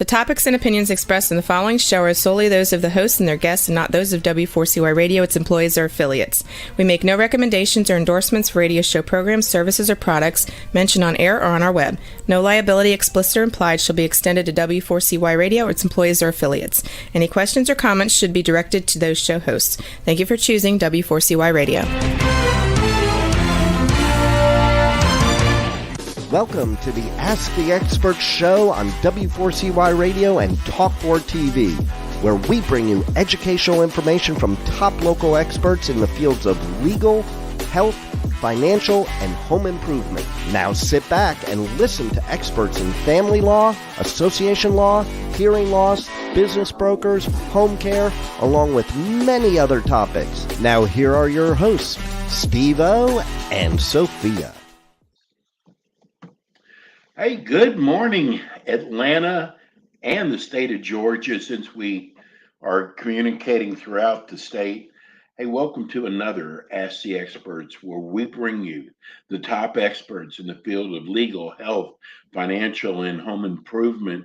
The topics and opinions expressed in the following show are solely those of the hosts and their guests and not those of W4CY Radio, its employees, or affiliates. We make no recommendations or endorsements for radio show programs, services, or products mentioned on air or on our web. No liability, explicit or implied, shall be extended to W4CY Radio or its employees or affiliates. Any questions or comments should be directed to those show hosts. Thank you for choosing W4CY Radio. Welcome to the Ask the Expert show on W4CY Radio and Talk4 TV, where we bring you educational information from top local experts in the fields of legal, health, financial, and home improvement. Now sit back and listen to experts in family law, association law, hearing loss, business brokers, home care, along with many other topics. Now here are your hosts, Steve-O and Sophia. Hey, good morning, Atlanta and the state of Georgia, since we are communicating throughout the state. Hey, welcome to another Ask the Experts, where we bring you the top experts in the field of legal, health, financial, and home improvement.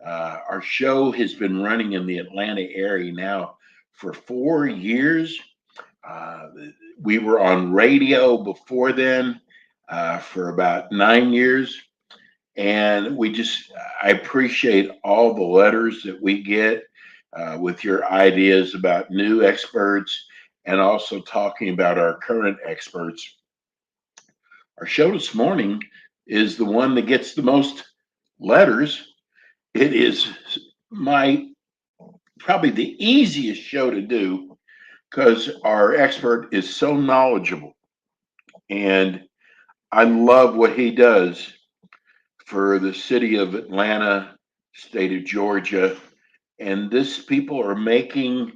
Our show has been running in the Atlanta area now for 4 years. We were on radio before then for about 9 years. And I appreciate all the letters that we get with your ideas about new experts and also talking about our current experts. Our show this morning is the one that gets the most letters. It is probably the easiest show to do because our expert is so knowledgeable. And I love what he does for the city of Atlanta, state of Georgia. And people are making,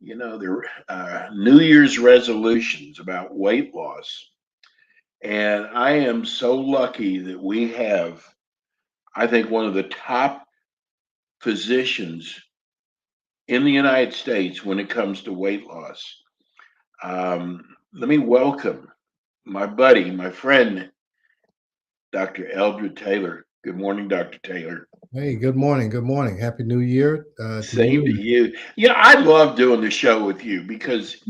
their New Year's resolutions about weight loss. And I am so lucky that we have, I think, one of the top physicians in the United States when it comes to weight loss. Let me welcome my buddy, my friend, Dr. Eldred Taylor. Good morning, Dr. Taylor. Hey, good morning. Good morning. Happy New Year. Same to you. I love doing the show with you because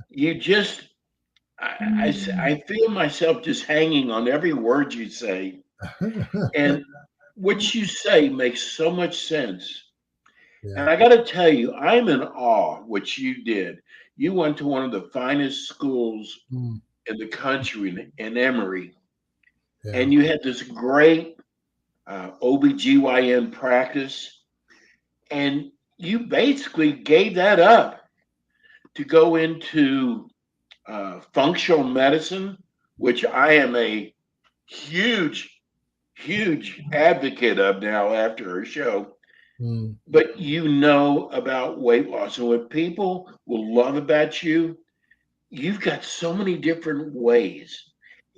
you just, I feel myself just hanging on every word you say. And what you say makes so much sense. Yeah. And I got to tell you, I'm in awe what you did. You went to one of the finest schools in the country in Emory. Yeah. And you had this great OBGYN practice, and you basically gave that up to go into functional medicine, which I am a huge advocate of now after our show. But about weight loss, and what people will love about you've got so many different ways.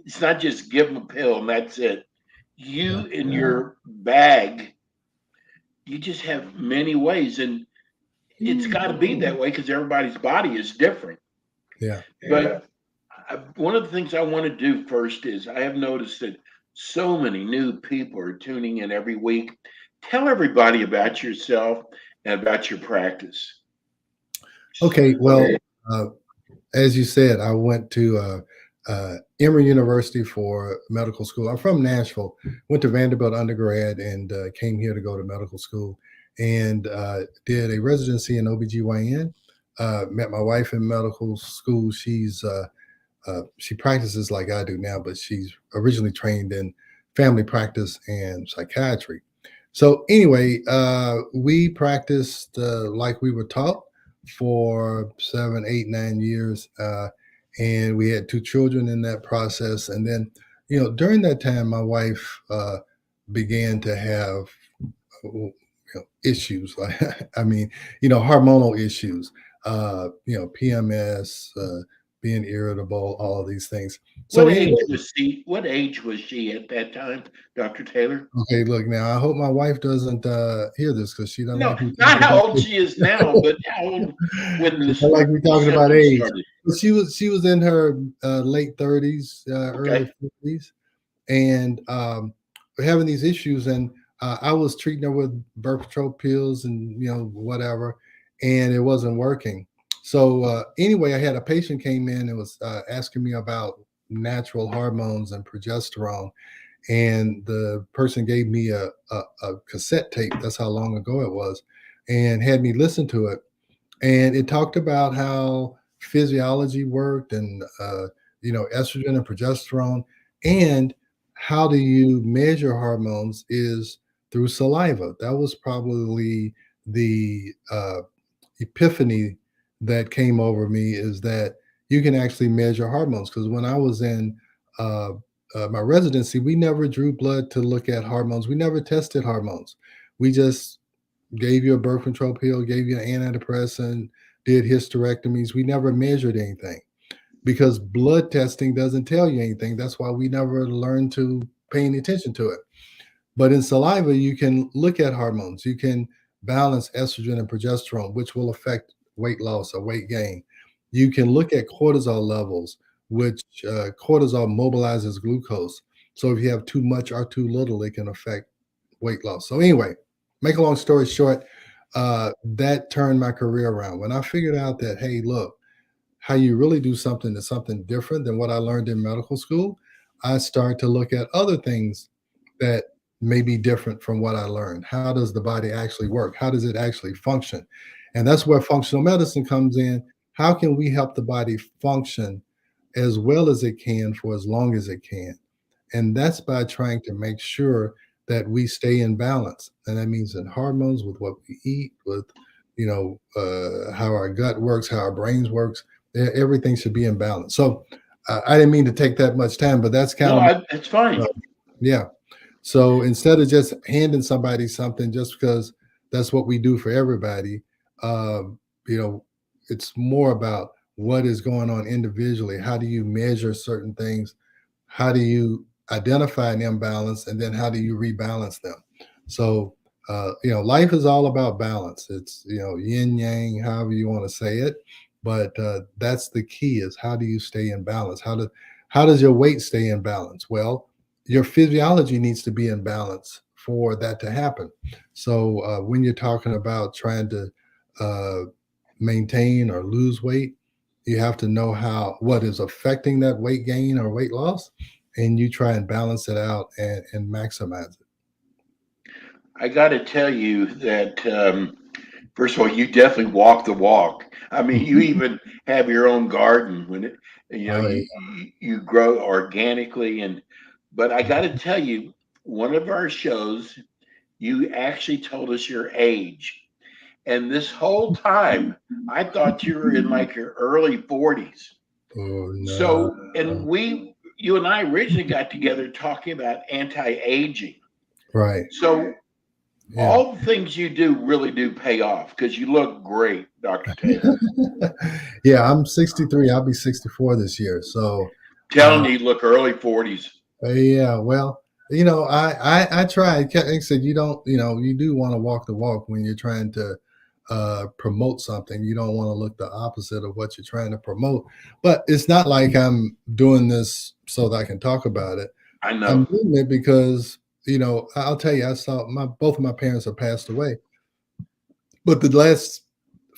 It's not just give them a pill and that's it. In your bag, you just have many ways, and it's got to be that way because everybody's body is different. Yeah. But one of the things I want to do first is I have noticed that so many new people are tuning in every week. Tell everybody about yourself and about your practice. Okay. Well, as you said, I went to Emory University for medical school. I'm from Nashville, went to Vanderbilt undergrad and came here to go to medical school and did a residency in OBGYN. Met my wife in medical school. She practices like I do now, but she's originally trained in family practice and psychiatry. So anyway, we practiced like we were taught for 7, 8, 9 years. And we had 2 children in that process. And then, during that time, my wife began to have issues. Hormonal issues, PMS, being irritable, all of these things. So what age was she at that time, Dr. Taylor? Okay, look, now I hope my wife doesn't hear this because she doesn't like me. Not how old she is now, but how old when this like we talking about age. Started. She was in her late 30s, early 50s, and we're having these issues. And I was treating her with birth control pills and whatever, and it wasn't working. So anyway, I had a patient came in and was asking me about natural hormones and progesterone, and the person gave me a cassette tape. That's how long ago it was, and had me listen to it. And it talked about how physiology worked, and estrogen and progesterone, and how do you measure hormones is through saliva. That was probably the epiphany that came over me, is that you can actually measure hormones. Because when I was in uh, my residency, we never drew blood to look at hormones. We never tested hormones. We just gave you a birth control pill, gave you an antidepressant, did hysterectomies. We never measured anything because blood testing doesn't tell you anything. That's why we never learned to pay any attention to it. But in saliva, you can look at hormones. You can balance estrogen and progesterone, which will affect weight loss or weight gain. You can look at cortisol levels, which cortisol mobilizes glucose. So if you have too much or too little, it can affect weight loss. So anyway, make a long story short, that turned my career around. When I figured out that, hey, look, how you really do something is something different than what I learned in medical school, I start to look at other things that may be different from what I learned. How does the body actually work? How does it actually function? And that's where functional medicine comes in. How can we help the body function as well as it can for as long as it can? And that's by trying to make sure that we stay in balance. And that means in hormones, with what we eat, with how our gut works, how our brains works. Everything should be in balance. So I didn't mean to take that much time, but that's kind of it's fine. yeah. So instead of just handing somebody something just because that's what we do for everybody, it's more about what is going on individually. How do you measure certain things? How do you identify an imbalance, and then how do you rebalance them? So life is all about balance. It's yin yang, however you want to say it, but that's the key: is how do you stay in balance? How does your weight stay in balance? Well, your physiology needs to be in balance for that to happen. So when you're talking about trying to maintain or lose weight, you have to know what is affecting that weight gain or weight loss, and you try and balance it out and maximize it. I got to tell you that, first of all, you definitely walk the walk. I mean, you even have your own garden when you grow organically. But I got to tell you, one of our shows, you actually told us your age. And this whole time, I thought you were in like your early 40s. Oh, no. So, and you and I originally got together talking about anti-aging. Right. So all the things you do really do pay off, because you look great, Dr. Taylor. Yeah, I'm 63. I'll be 64 this year. So telling you look early 40s. Yeah, well, I tried. Like I said, you do want to walk the walk when you're trying to promote something. You don't want to look the opposite of what you're trying to promote. But it's not like I'm doing this so that I can talk about it. I know. I'm doing it because, I'll tell you, I saw both of my parents have passed away. But the last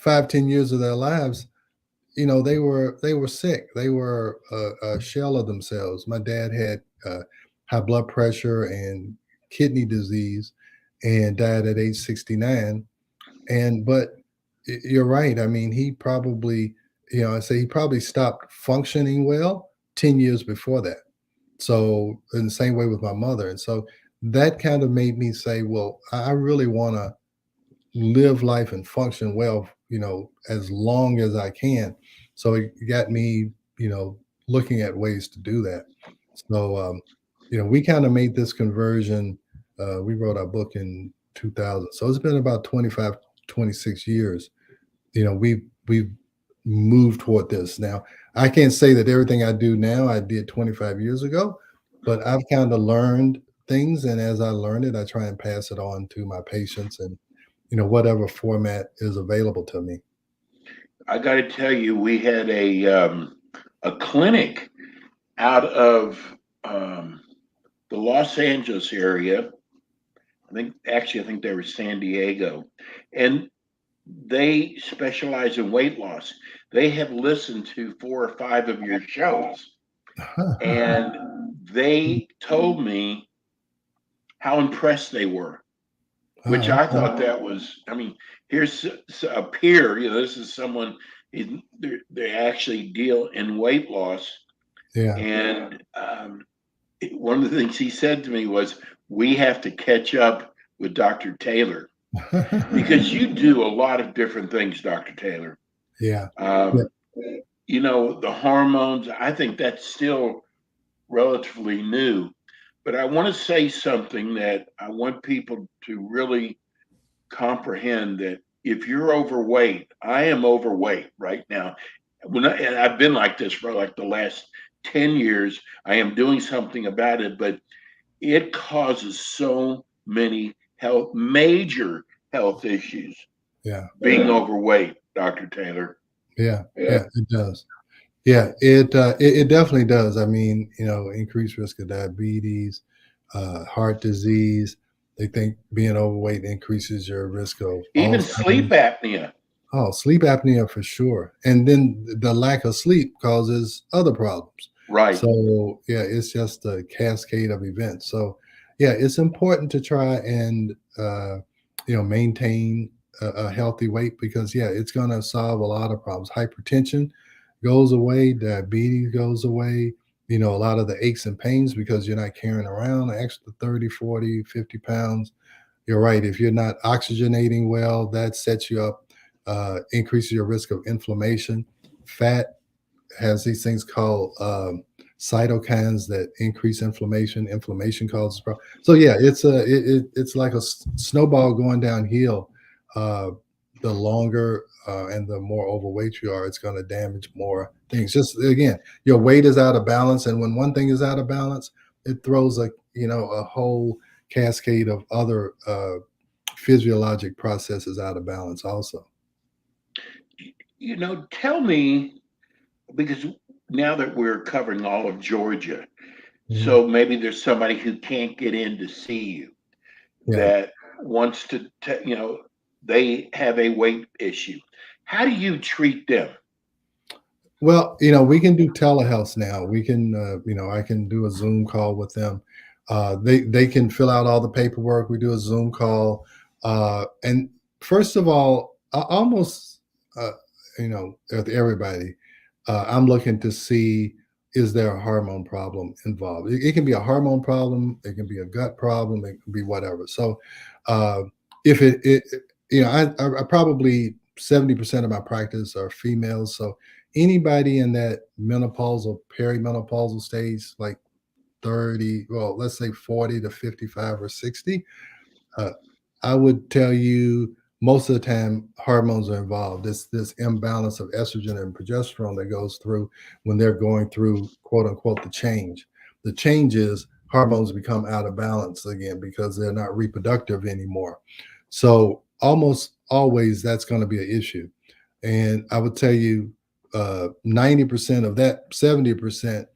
5-10 years of their lives, they were sick. They were a shell of themselves. My dad had high blood pressure and kidney disease and died at age 69. But you're right. I mean, he probably, he probably stopped functioning well 10 years before that. So in the same way with my mother. And so that kind of made me say, well, I really want to live life and function well, as long as I can. So it got me, looking at ways to do that. So, we kind of made this conversion. We wrote our book in 2000. So it's been about 25, 26 years. We've moved toward this. Now, I can't say that everything I do now I did 25 years ago, but I've kind of learned things. And as I learn it, I try and pass it on to my patients and, whatever format is available to me. I got to tell you, we had a clinic out of the Los Angeles area. I think they were San Diego, and they specialize in weight loss. They have listened to 4 or 5 of your shows, and they told me how impressed they were, which I thought that was, I mean, here's a peer, this is someone, they actually deal in weight loss. Yeah. And one of the things he said to me was, we have to catch up with Dr. Taylor because you do a lot of different things, Dr. Taylor. Yeah. The hormones, I think that's still relatively new. But I want to say something that I want people to really comprehend, that if you're overweight, I am overweight right now. And I've been like this for like the last 10 years. I am doing something about it, but it causes so many major health issues. Yeah. Being overweight, Dr. Taylor. Yeah, it does. Yeah, it definitely does. I mean, increased risk of diabetes, heart disease. They think being overweight increases your risk of even Alzheimer's. Sleep apnea. Oh, sleep apnea for sure. And then the lack of sleep causes other problems. Right. So yeah, it's just a cascade of events. So yeah, it's important to try and maintain a healthy weight, because yeah, it's going to solve a lot of problems. Hypertension goes away, diabetes goes away, a lot of the aches and pains, because you're not carrying around an extra 30, 40, 50 pounds. You're right. If you're not oxygenating well, that sets you up, increases your risk of inflammation. Fat has these things called cytokines that increase inflammation. Inflammation causes problems. So yeah, it's like a snowball going downhill. The longer and the more overweight you are, it's going to damage more things. Just again, your weight is out of balance, and when one thing is out of balance, it throws a whole cascade of other physiologic processes out of balance also. Tell me, because now that we're covering all of Georgia, so maybe there's somebody who can't get in to see you that wants to, they have a weight issue. How do you treat them? Well, we can do telehealth now. We can, I can do a Zoom call with them. They can fill out all the paperwork. We do a Zoom call. And first of all, almost, everybody, I'm looking to see, is there a hormone problem involved? It can be a hormone problem. It can be a gut problem. It can be whatever. So if I probably 70% of my practice are females. So anybody in that menopausal, perimenopausal stage, like 30, well, let's say 40 to 55 or 60, I would tell you most of the time hormones are involved. This imbalance of estrogen and progesterone that goes through when they're going through, quote unquote, the change. The change is hormones become out of balance again because they're not reproductive anymore. So almost always that's going to be an issue. And I would tell you 90% of that, 70%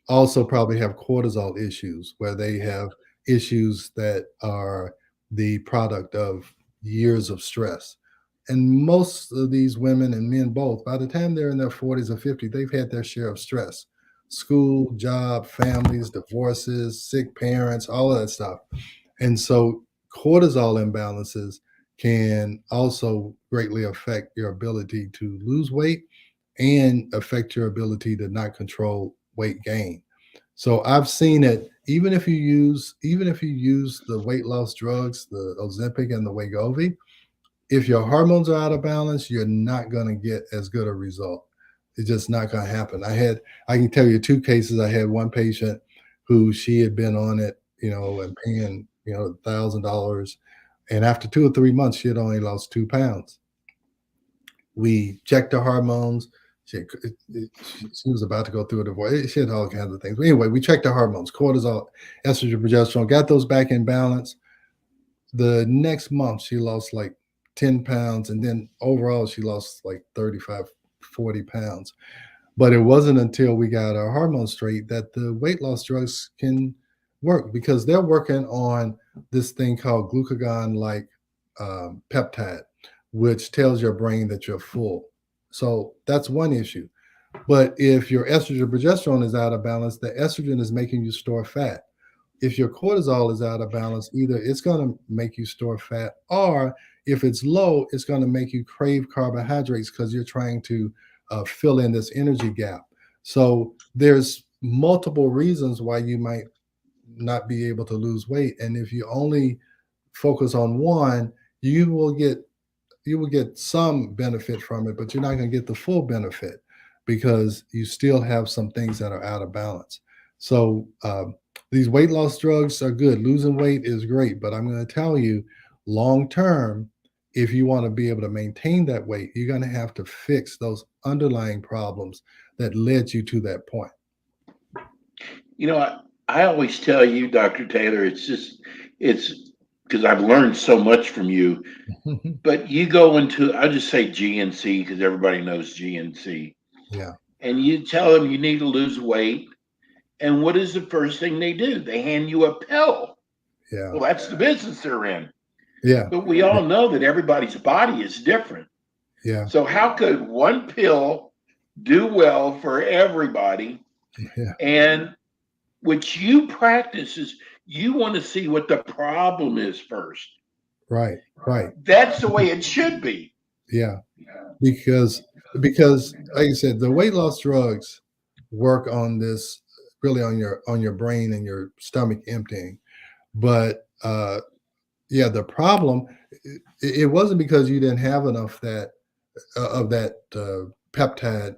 also probably have cortisol issues, where they have issues that are the product of years of stress. And most of these women and men both, by the time they're in their 40s or 50s, they've had their share of stress. School, job, families, divorces, sick parents, all of that stuff. And so cortisol imbalances can also greatly affect your ability to lose weight and affect your ability to not control weight gain. So I've seen it, even if you use the weight loss drugs, the Ozempic and the Wegovy, if your hormones are out of balance, you're not going to get as good a result. It's just not going to happen. I can tell you 2 cases. I had one patient who she had been on it, and paying, $1,000. And after 2 or 3 months, she had only lost 2 pounds. We checked her hormones. She was about to go through a divorce. She had all kinds of things. But anyway, we checked her hormones, cortisol, estrogen, progesterone, got those back in balance. The next month, she lost like 10 pounds. And then overall, she lost like 35, 40 pounds. But it wasn't until we got our hormones straight that the weight loss drugs can work because they're working on this thing called glucagon-like peptide, which tells your brain that you're full. So that's one issue. But if your estrogen progesterone is out of balance, the estrogen is making you store fat. If your cortisol is out of balance, either it's going to make you store fat, or if it's low, it's going to make you crave carbohydrates because you're trying to fill in this energy gap. So there's multiple reasons why you might not be able to lose weight. And if you only focus on one, you will get some benefit from it, but you're not going to get the full benefit because you still have some things that are out of balance. So these weight loss drugs are good. Losing weight is great, but I'm going to tell you, long term, if you want to be able to maintain that weight, you're going to have to fix those underlying problems that led you to that point. You know, I always tell you, Dr. Taylor, it's because I've learned so much from you. But you go into, I'll just say GNC because everybody knows GNC. Yeah. And you tell them you need to lose weight. And what is the first thing they do? They hand you a pill. Yeah. Well, that's the business they're in. Yeah. But we all know that everybody's body is different. Yeah. So how could one pill do well for everybody? Yeah. And what you practice is you want to see what the problem is first. Right. That's the way it should be. Yeah. Because like I said, the weight loss drugs work on this really on your brain and your stomach emptying. But the problem it wasn't because you didn't have enough of that peptide.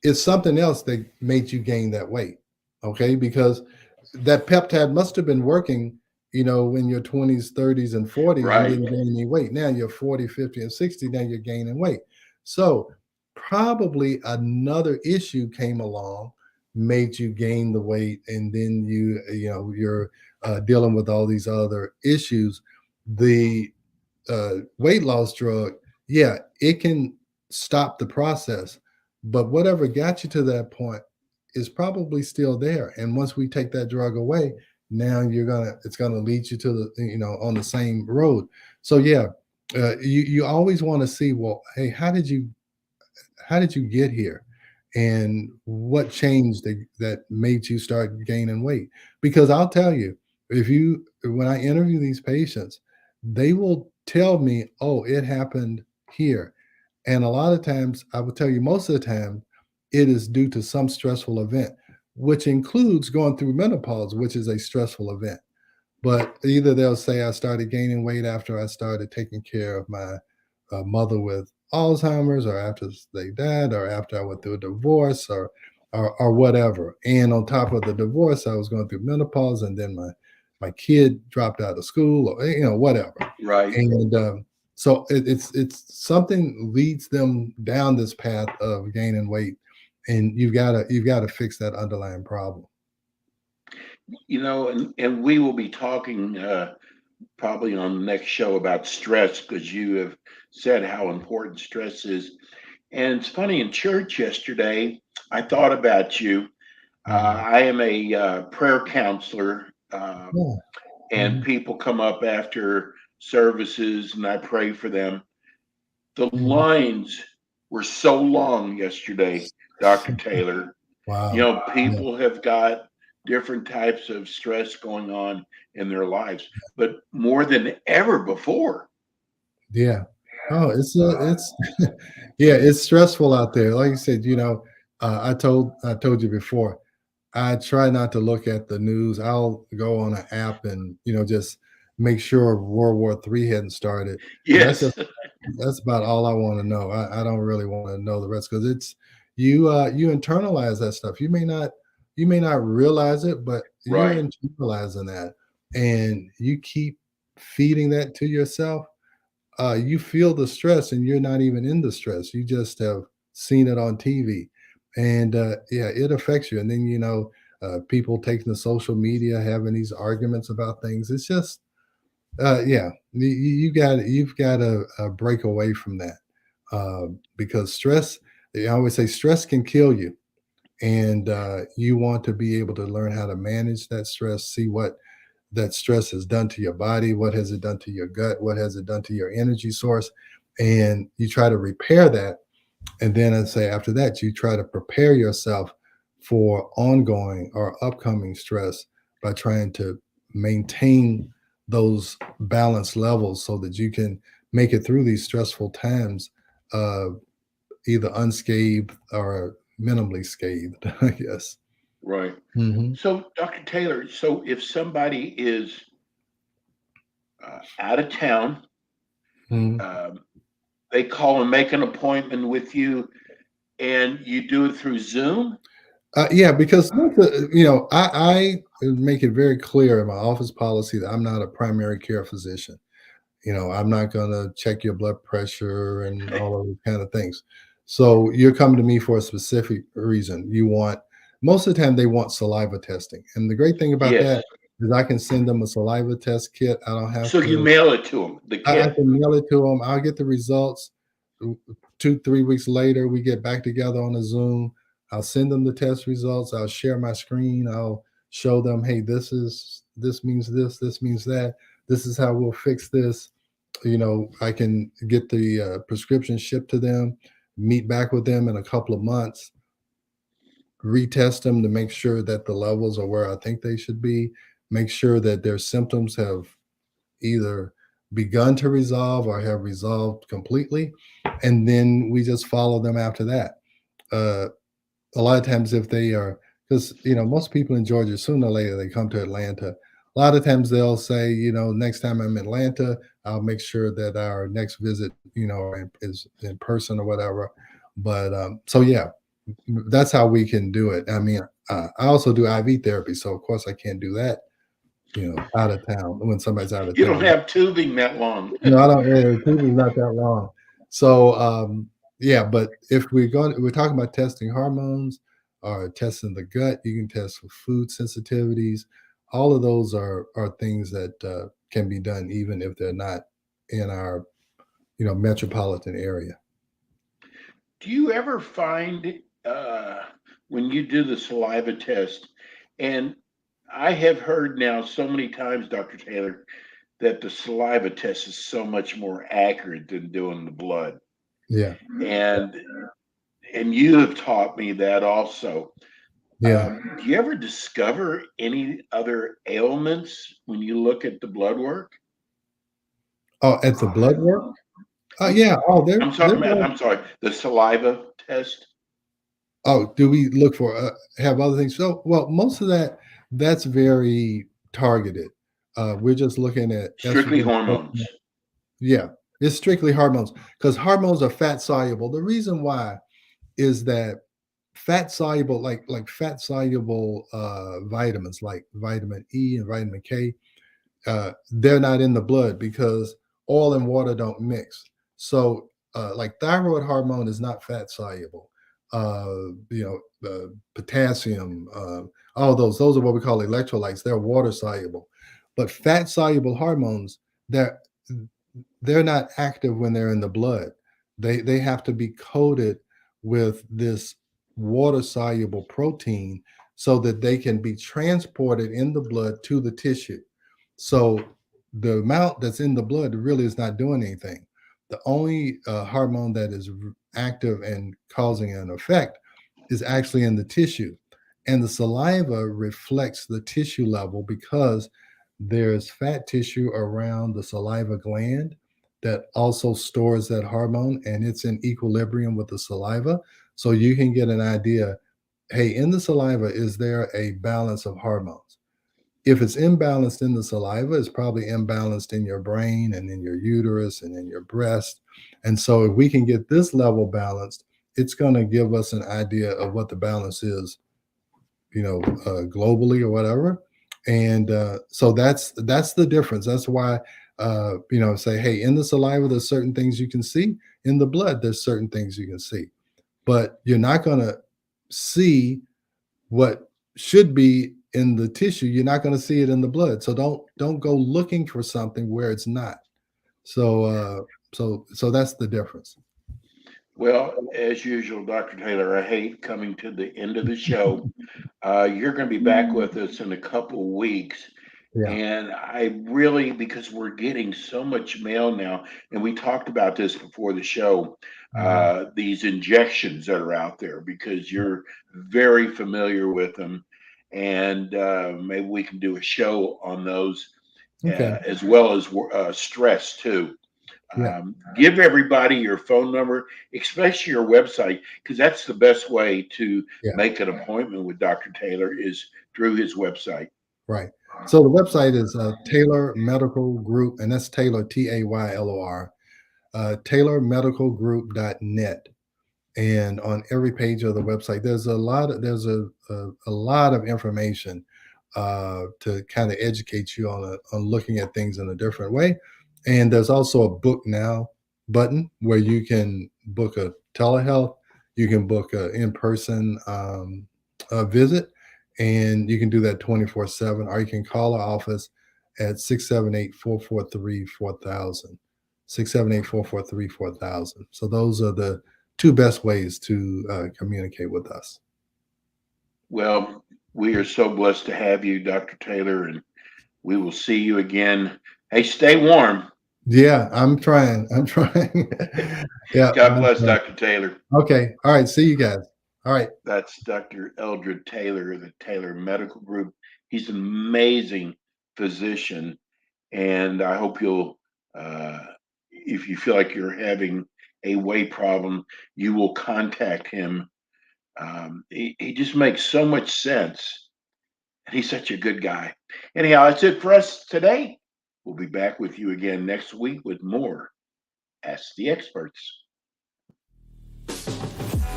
It's something else that made you gain that weight. Okay, because that peptide must have been working, in your 20s, 30s, and 40s, Right. you didn't gain any weight. Now you're 40, 50, and 60, now you're gaining weight. So probably another issue came along, made you gain the weight, and then you're dealing with all these other issues. The weight loss drug, it can stop the process, but whatever got you to that point is probably still there. And once we take that drug away, now it's gonna lead you to the on the same road. So you always want to see, well, hey, how did you get here, and what changed that made you start gaining weight? Because I'll tell you, when I interview these patients, they will tell me, oh, it happened here. And a lot of times, I will tell you, most of the time, it is due to some stressful event, which includes going through menopause, which is a stressful event. But either they'll say I started gaining weight after I started taking care of my mother with Alzheimer's, or after they died, or after I went through a divorce, or whatever. And on top of the divorce, I was going through menopause, and then my kid dropped out of school, or whatever. Right. And so it's something leads them down this path of gaining weight, and you've got to fix that underlying problem. And we will be talking probably on the next show about stress, because you have said how important stress is. And it's funny, in church yesterday, I thought about you. I am a prayer counselor, and people come up after services and I pray for them. The lines were so long yesterday, Dr. Taylor. Wow. People have got different types of stress going on in their lives, but more than ever before. Yeah. Oh, it's it's stressful out there. Like you said, I told you before, I try not to look at the news. I'll go on an app and just make sure World War III hadn't started. Yes. That's about all I want to know. I don't really want to know the rest, because it's you internalize that stuff. You may not realize it, but Right. you're internalizing that, and you keep feeding that to yourself. You feel the stress, and you're not even in the stress. You just have seen it on TV, and it affects you. And then people taking to social media, having these arguments about things. It's just you've got to break away from that, because stress. I always say stress can kill you. and you want to be able to learn how to manage that stress, see what that stress has done to your body, what has it done to your gut, what has it done to your energy source, and you try to repair that. And then I'd say after that, you try to prepare yourself for ongoing or upcoming stress by trying to maintain those balance levels so that you can make it through these stressful times, uh, either unscathed or minimally scathed, I guess. Right. Hmm. So, Dr. Taylor, so if somebody is out of town, Hmm. um, they call and make an appointment with you, and you do it through Zoom? Yeah, because I make it very clear in my office policy that I'm not a primary care physician. I'm not going to check your blood pressure and all of those kind of things. So you're coming to me for a specific reason. Most of the time they want saliva testing. And the great thing about Yes. that is I can send them a saliva test kit. I don't have So you to, mail it to them, the I kit. can mail it to them. I'll get the results 2, 3 weeks later. We get back together on a Zoom. I'll send them the test results. I'll share my screen. I'll show them, hey, this means this means that. This is how we'll fix this. I can get the prescription shipped to them, meet back with them in a couple of months, retest them to make sure that the levels are where I think they should be, make sure that their symptoms have either begun to resolve or have resolved completely. And then we just follow them after that. Uh, a lot of times if they are, because most people in Georgia, sooner or later they come to Atlanta. A lot of times they'll say, next time I'm in Atlanta, I'll make sure that our next visit, is in person or whatever. But so yeah, that's how we can do it. I mean, I also do IV therapy, so of course I can't do that, out of town when somebody's out of You don't town. have tubing that long. No, I don't. TV's not that long. So yeah, but if we're talking about testing hormones or testing the gut, you can test for food sensitivities. All of those are things that can be done even if they're not in our metropolitan area. Do you ever find when you do the saliva test, and I have heard now so many times, Dr. Taylor, that the saliva test is so much more accurate than doing the blood. Yeah, And you have taught me that also. yeah. Do you ever discover any other ailments when you look at the blood work? Oh, at the blood work? Yeah. Oh, I'm sorry, I'm sorry, the saliva test? Oh, do we look for have other things? So, well, most of that's very targeted. We're just looking at Strictly estrogen. hormones. Yeah, it's strictly hormones because hormones are fat soluble. The reason why is that fat soluble, like fat soluble vitamins, like vitamin E and vitamin K, they're not in the blood because oil and water don't mix. So, like thyroid hormone is not fat soluble. Potassium, all those are what we call electrolytes. They're water soluble, but fat soluble hormones, they're not active when they're in the blood. They have to be coated with this water soluble protein so that they can be transported in the blood to the tissue. So the amount that's in the blood really is not doing anything. The only hormone that is active and causing an effect is actually in the tissue. And the saliva reflects the tissue level because there's fat tissue around the saliva gland that also stores that hormone and it's in equilibrium with the saliva. So you can get an idea, hey, in the saliva, is there a balance of hormones? If it's imbalanced in the saliva, it's probably imbalanced in your brain and in your uterus and in your breast. And so if we can get this level balanced, it's going to give us an idea of what the balance is, globally or whatever. And so that's the difference. That's why, say, hey, in the saliva, there's certain things you can see. In the blood, there's certain things you can see. But you're not going to see what should be in the tissue. You're not going to see it in the blood. So don't go looking for something where it's not. So so that's the difference. Well, as usual, Dr. Taylor, I hate coming to the end of the show. You're going to be back with us in a couple weeks. Yeah. And I really, because we're getting so much mail now, and we talked about this before the show, these injections that are out there, because you're very familiar with them. And maybe we can do a show on those, Okay. as well as stress too. Yeah. Give everybody your phone number, especially your website, because that's the best way to make an appointment with Dr. Taylor is through his website. Right. So the website is Taylor Medical Group, and that's Taylor, Taylor, taylormedicalgroup.net. And on every page of the website, there's a lot of information to kind of educate you on looking at things in a different way. And there's also a book now button where you can book a telehealth, you can book an in-person visit, and you can do that 24/7, or you can call our office at 678-443-4000, 678-443-4000. So those are the two best ways to communicate with us. Well, we are so blessed to have you, Dr. Taylor, and we will see you again. Hey, stay warm. Yeah, I'm trying. Yeah. God bless Dr. Taylor. Okay. All right. See you guys. All right. That's Dr. Eldred Taylor of the Taylor Medical Group. He's an amazing physician, and I hope you'll, if you feel like you're having a weight problem, you will contact him. He just makes so much sense, and he's such a good guy. Anyhow, that's it for us today. We'll be back with you again next week with more Ask the Experts.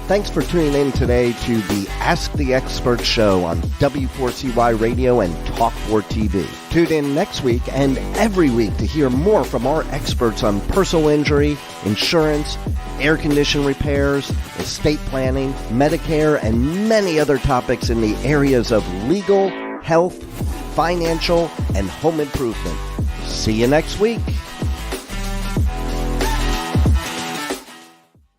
Thanks for tuning in today to the Ask the Experts show on W4CY Radio and Talk4 TV. Tune in next week and every week to hear more from our experts on personal injury, insurance, air condition repairs, estate planning, Medicare, and many other topics in the areas of legal, health, financial, and home improvement. See you next week.